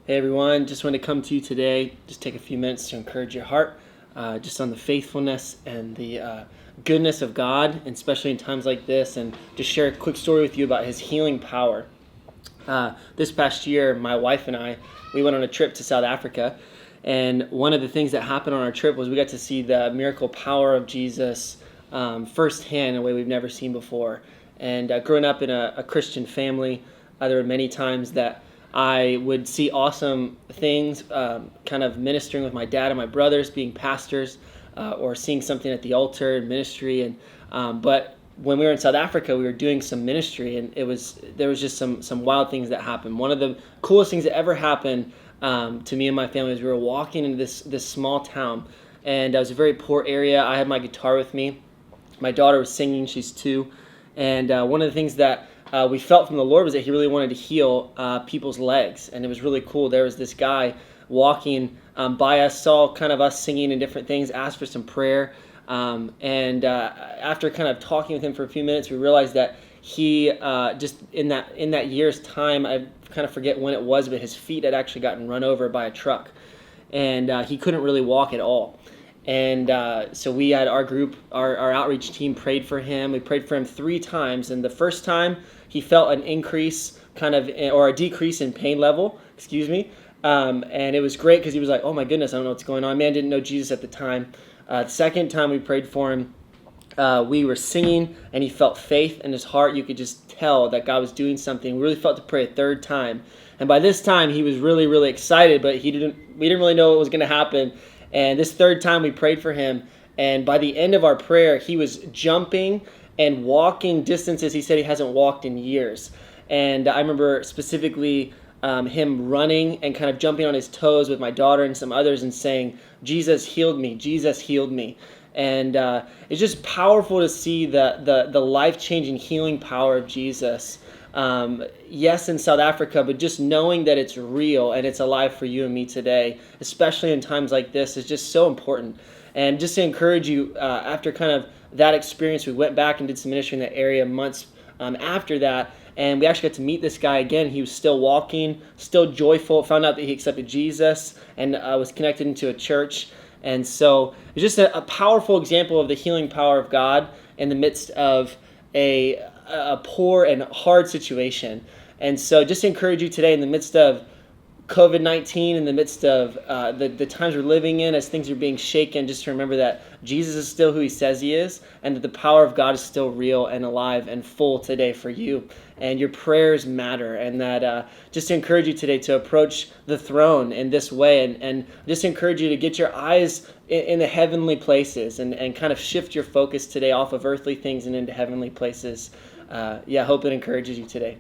Hey everyone, just want to come to you today, just take a few minutes to encourage your heart, just on the faithfulness and the goodness of God, and especially in times like this, and just share a quick story with you about His healing power. This past year, my wife and I, we went on a trip to South Africa, and one of the things that happened on our trip was we got to see the miracle power of Jesus firsthand in a way we've never seen before. And growing up in a Christian family, there were many times that I would see awesome things, kind of ministering with my dad and my brothers, being pastors, or seeing something at the altar in ministry. But when we were in South Africa, we were doing some ministry, and there was just some wild things that happened. One of the coolest things that ever happened to me and my family was we were walking into this small town, and it was a very poor area. I had my guitar with me. My daughter was singing; she's 2, and one of the things that we felt from the Lord was that He really wanted to heal people's legs, and it was really cool. There was this guy walking by us, saw kind of us singing and different things, asked for some prayer, and after kind of talking with him for a few minutes, we realized that he just in that year's time, I kind of forget when it was, but his feet had actually gotten run over by a truck, and he couldn't really walk at all. And so we had our group, our outreach team prayed for him. We prayed for him 3 times. And the first time he felt an increase or a decrease in pain level, and it was great because he was like, oh my goodness, I don't know what's going on. Man, didn't know Jesus at the time. The second time we prayed for him, we were singing and he felt faith in his heart. You could just tell that God was doing something. We really felt to pray a 3rd time. And by this time he was really, really excited, but we didn't really know what was going to happen. And this 3rd time we prayed for him, and by the end of our prayer, he was jumping and walking distances he said he hasn't walked in years. And I remember specifically him running and kind of jumping on his toes with my daughter and some others and saying, Jesus healed me, Jesus healed me. And it's just powerful to see the life-changing healing power of Jesus. Yes, in South Africa, but just knowing that it's real and it's alive for you and me today, especially in times like this, is just so important. And just to encourage you, after kind of that experience, we went back and did some ministry in that area months after that, and we actually got to meet this guy again. He was still walking, still joyful, found out that he accepted Jesus and was connected into a church. And so it's just a powerful example of the healing power of God in the midst of a poor and hard situation. And so just to encourage you today in the midst of COVID-19, in the midst of the times we're living in, as things are being shaken, just to remember that Jesus is still who He says He is, and that the power of God is still real and alive and full today for you. And your prayers matter, and that just to encourage you today to approach the throne in this way, and just encourage you to get your eyes in the heavenly places and kind of shift your focus today off of earthly things and into heavenly places. I hope it encourages you today.